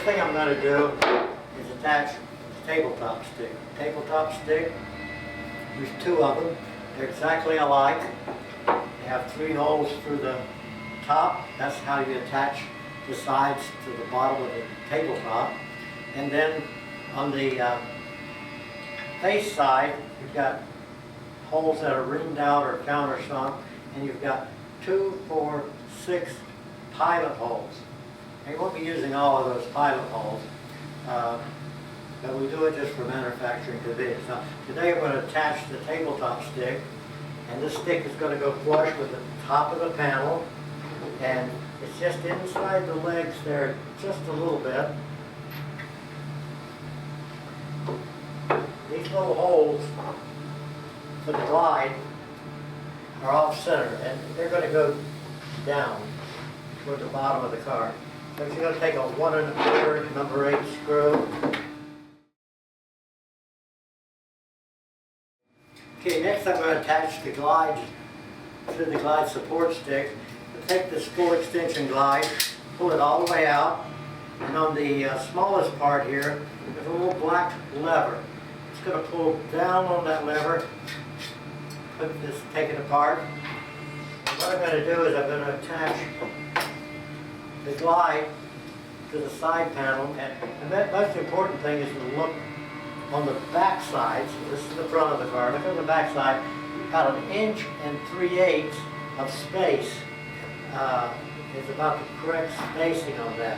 First thing I'm going to do is attach the tabletop stick. Tabletop stick, there's two of them. They're exactly alike. They have 3 holes through the top. That's how you attach the sides to the bottom of the tabletop. And then on the face side, you've got holes that are ringed out or countersunk, and you've got 2, 4, 6 pilot holes. And you won't be using all of those pilot holes, but we do it just for manufacturing convenience. Now, today we're going to attach the tabletop stick, and this stick is going to go flush with the top of the panel, and it's just inside the legs there just a little bit. These little holes for the glide are off center, and they're going to go down toward the bottom of the car. So you're going to take a 1 1/4 number 8 screw. Okay, next I'm going to attach the glide to the glide support stick. I'll take this full extension glide, pull it all the way out, and on the smallest part here, there's a little black lever. It's going to pull down on that lever, take it apart. And what I'm going to do is I'm going to attach the glide to the side panel, and the most important thing is to look on the back side. So this is the front of the car. Look on the back side. About 1 3/8 inches of space is about the correct spacing on that.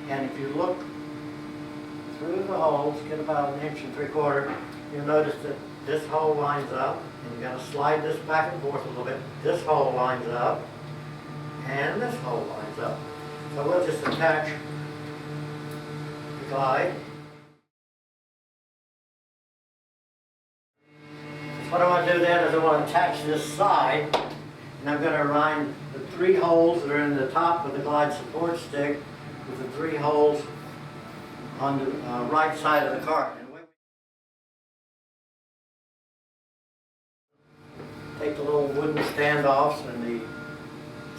And if you look through the holes, get about 1 3/4 inches, you'll notice that this hole lines up, and you're going to slide this back and forth a little bit. This hole lines up, and this hole lines up. So we'll just attach the glide. What I want to do then is I want to attach this side, and I'm going to align the 3 holes that are in the top of the glide support stick with the 3 holes on the right side of the car. Take the little wooden standoffs and the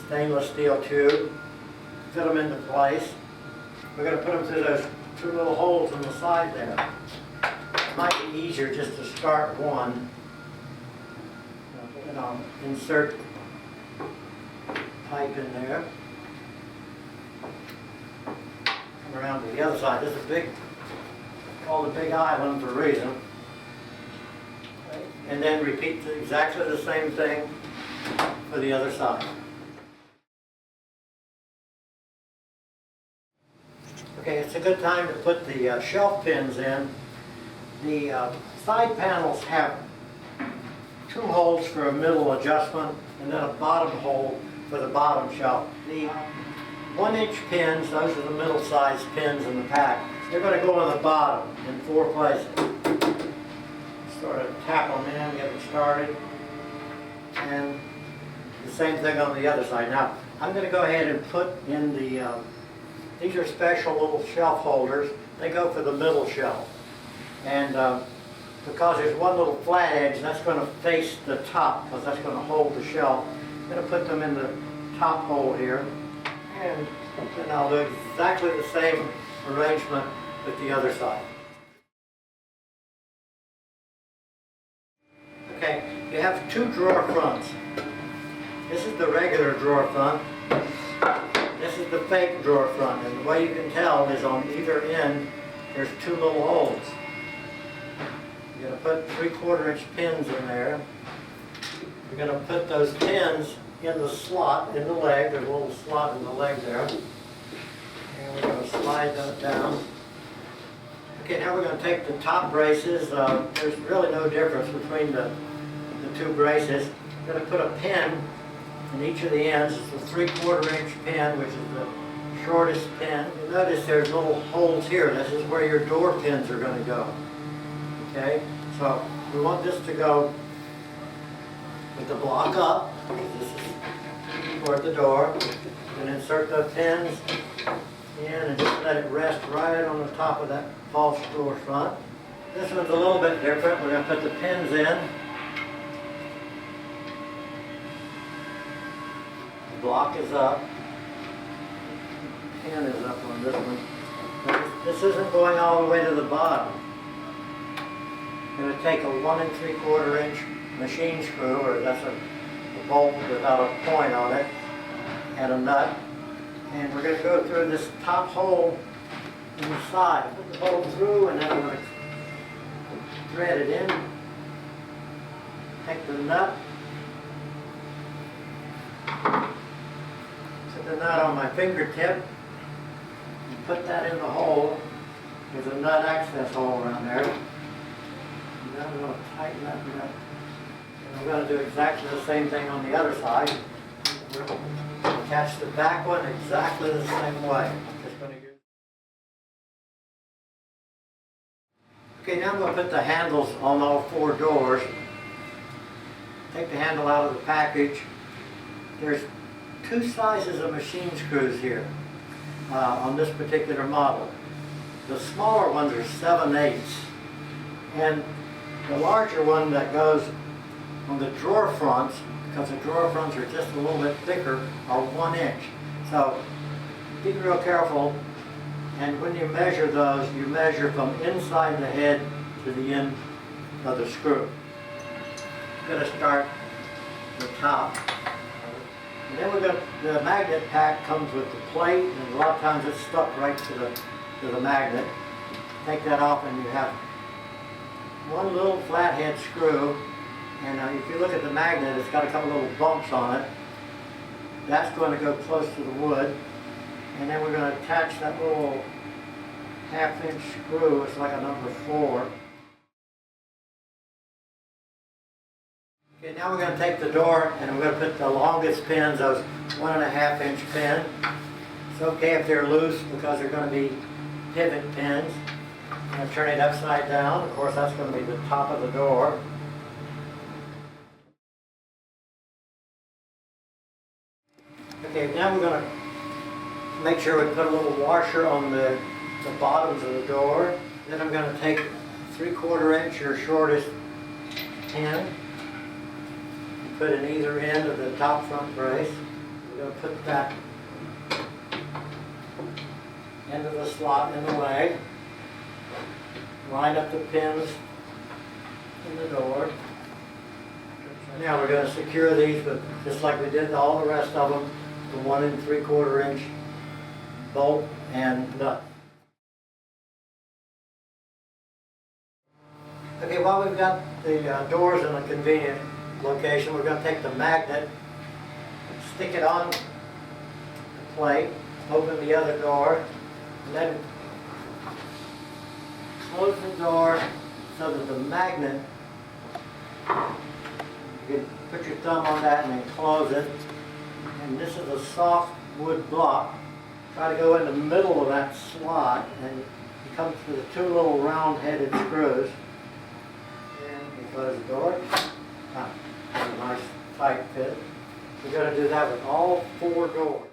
stainless steel tube, fit them into place. We're going to put them through those 2 little holes on the side there. It might be easier just to start one. And I'll insert pipe in there. Come around to the other side. This is big, called a big island for a reason. And then repeat exactly the same thing for the other side. Okay, it's a good time to put the shelf pins in. The side panels have 2 holes for a middle adjustment, and then a bottom hole for the bottom shelf. The 1-inch pins, those are the middle-sized pins in the pack. They're going to go on the bottom in 4 places. Sort of tap them in, get them started, and the same thing on the other side. Now, I'm going to go ahead and put in the, these are special little shelf holders. They go for the middle shelf. And because there's one little flat edge, that's going to face the top, because that's going to hold the shelf. I'm going to put them in the top hole here, and then I'll do exactly the same arrangement with the other side. Okay, you have 2 drawer fronts. This is the regular drawer front. This is the fake drawer front, and the way you can tell is on either end there's 2 little holes. You're going to put 3/4 inch pins in there. You're going to put those pins in the slot, in the leg. There's a little slot in the leg there. And we're going to slide that down. Okay, now we're going to take the top braces. There's really no difference between the 2 braces. We're going to put a pin in each of the ends. It's a 3/4 inch pin, which is the shortest pin. You'll notice there's little holes here. This is where your door pins are going to go. Okay, so we want this to go with the block up. This is toward the door. And insert the pins in and just let it rest right on the top of that false door front. This one's a little bit different. We're going to put the pins in. The block is up. The pin is up on this one. This isn't going all the way to the bottom. I'm going to take a 1 3/4 inch machine screw, or that's a bolt without a point on it, and a nut. And we're going to go through this top hole in the side. Put the bolt through, and then I'm going to thread it in. Take the nut. Put the nut on my fingertip. And put that in the hole. There's a nut access hole around there. And then I'm going to tighten that nut. And I'm going to do exactly the same thing on the other side. Attach the back one exactly the same way. Just going to use. Okay, now I'm going to put the handles on all 4 doors. Take the handle out of the package. There's 2 sizes of machine screws here on this particular model. The smaller ones are 7/8, and the larger one that goes on the drawer fronts, because the drawer fronts are just a little bit thicker, are 1 inch. So be real careful, and when you measure those, you measure from inside the head to the end of the screw. I'm going to start the top. And then the magnet pack comes with the plate, and a lot of times it's stuck right to the magnet. Take that off, and you have one little flathead screw. And if you look at the magnet, it's got a couple little bumps on it. That's going to go close to the wood. And then we're going to attach that little 1/2 inch screw. It's like a number 4. Okay, now we're going to take the door, and we're going to put the longest pins, those 1.5 inch pin. It's okay if they're loose because they're going to be pivot pins. I'm going to turn it upside down. Of course, that's going to be the top of the door. Okay, now we're going to make sure we put a little washer on the bottoms of the door. Then I'm going to take 3/4 inch, your shortest pin, put in either end of the top front brace. We're going to put that into the slot in the way. Line up the pins in the door. Now we're going to secure these, but just like we did all the rest of them, the 1 3/4 inch bolt and nut. Okay, while we've got the doors in a convenient location, we're going to take the magnet, stick it on the plate, open the other door, and then close the door so that the magnet, you can put your thumb on that and then close it. And this is a soft wood block. Try to go in the middle of that slot, and it comes with the 2 little round-headed screws. And you close the door. A nice tight fit. We're going to do that with all 4 doors.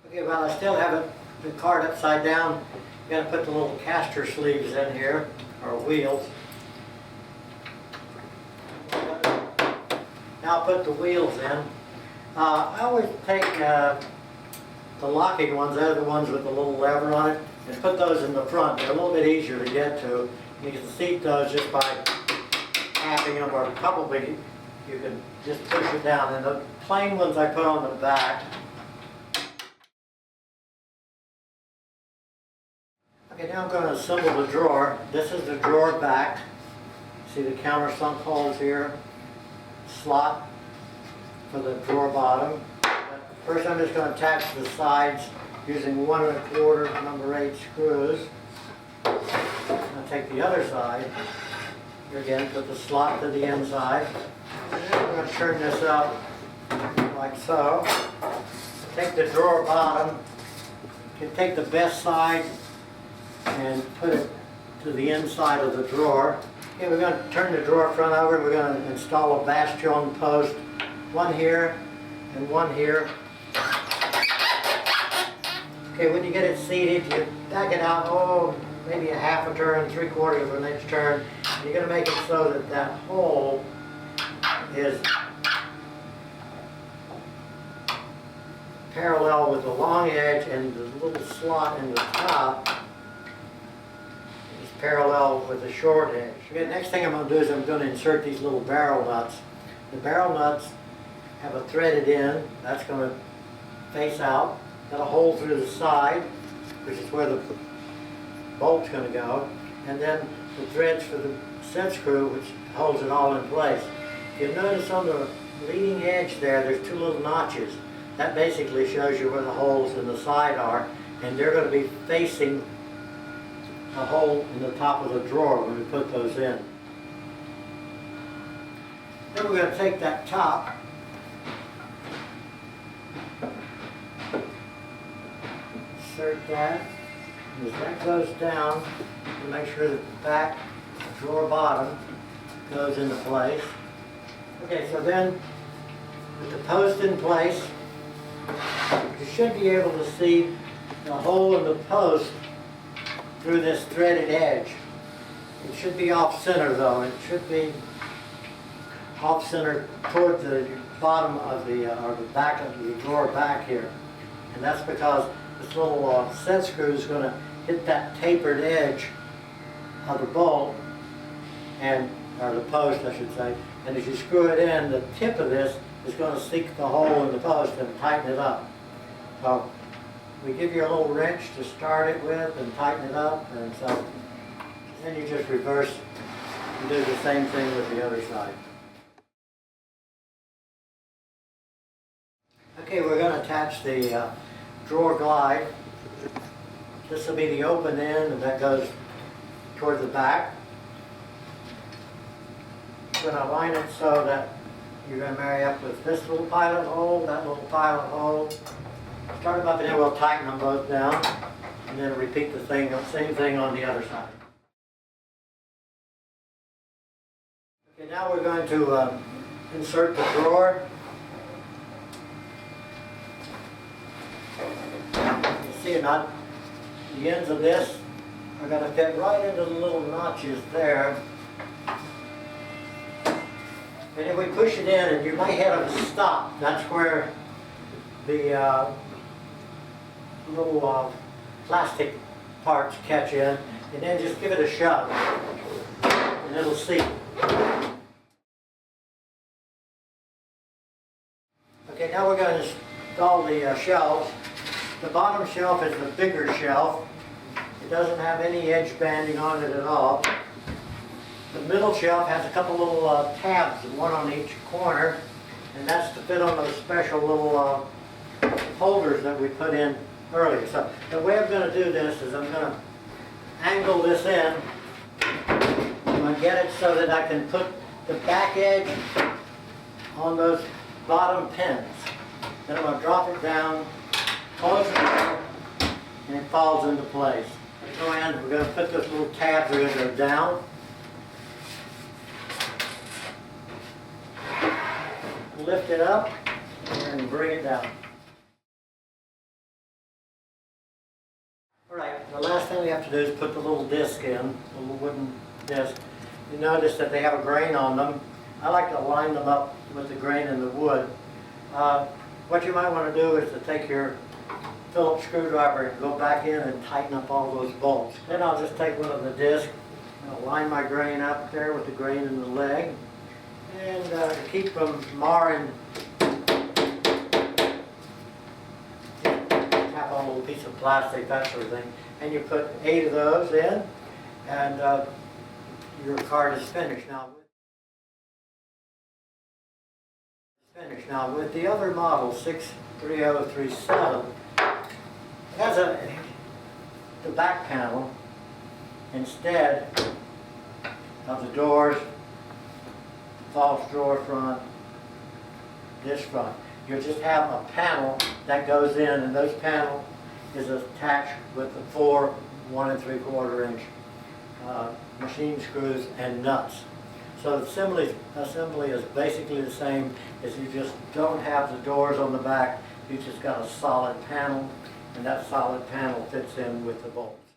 Okay, well, I still have the cart upside down. I'm going to put the little caster sleeves in here, or wheels. Now I'll put the wheels in. I always take the locking ones, they're the ones with the little lever on it, and put those in the front. They're a little bit easier to get to. You can seat those just by tapping them, or probably you can just push it down. And the plain ones I put on the back. Okay, now I'm going to assemble the drawer. This is the drawer back. See the countersunk holes here? Slot for the drawer bottom. First I'm just going to attach the sides using 1 1/4 number 8 screws. I'll take the other side. Again, put the slot to the inside. And then we're going to turn this up like so. Take the drawer bottom. You can take the best side and put it to the inside of the drawer. Okay, we're going to turn the drawer front over, and we're going to install a bastion post. 1 here and 1 here. Okay, when you get it seated, you back it out, maybe a 1/2 turn, 3/4 of an inch turn. You're going to make it so that that hole is parallel with the long edge, and the little slot in the top is parallel with the short edge. Okay, next thing I'm going to do is I'm going to insert these little barrel nuts. The barrel nuts have a threaded end that's going to face out, got a hole through the side, which is where the bolt's going to go, and then the threads for the set screw, which holds it all in place. You'll notice on the leading edge there's two little notches. That basically shows you where the holes in the side are, and they're going to be facing a hole in the top of the drawer when we put those in. Then we're going to take that top, insert that, and as that goes down, you make sure that the back drawer bottom goes into place. Okay, so then with the post in place, you should be able to see the hole in the post through this threaded edge. It should be off center though. It should be off center toward the bottom of the, or the back of the drawer back here. And that's because this little set screw is going to hit that tapered edge of the bolt, and or the post I should say, and as you screw it in, the tip of this is going to seek the hole in the post and tighten it up. So we give you a little wrench to start it with and tighten it up, and so then you just reverse and do the same thing with the other side. Okay, we're going to attach the drawer glide. This will be the open end, and that goes toward the back. We're going to line it so that you're going to marry up with this little pilot hole, that little pilot hole. Start them up and then we'll tighten them both down, and then repeat the same thing on the other side. Okay, now we're going to insert the drawer. You see or not, the ends of this are going to fit right into the little notches there. And if we push it in, and you might have a stop, that's where the little plastic parts catch in, and then just give it a shove, and it'll seat. Okay, now we're going to install the shelves. The bottom shelf is the bigger shelf. It doesn't have any edge banding on it at all. The middle shelf has a couple little tabs, one on each corner, and that's to fit on those special little holders that we put in earlier. So the way I'm going to do this is I'm going to angle this in. I'm going to get it so that I can put the back edge on those bottom pins. Then I'm going to drop it down, close it down, and it falls into place. Go in, we're going to put those little tabs are going to go down. Lift it up and bring it down. Alright, the last thing we have to do is put the little disc in, the little wooden disc. You notice that they have a grain on them. I like to line them up with the grain in the wood. What you might want to do is to take your Phillips screwdriver and go back in and tighten up all those bolts. Then I'll just take one of the discs and I'll line my grain up there with the grain in the leg. And to keep from marring, tap on a little piece of plastic, that sort of thing. And you put 8 of those in, and your card is finished. Now with the other model, 63037, it has the back panel instead of the doors, false drawer front, this front. You just have a panel that goes in, and those panel is attached with the 4 1 3/4 inch machine screws and nuts. So the assembly is basically the same, as you just don't have the doors on the back. You just got a solid panel, and that solid panel fits in with the bolts.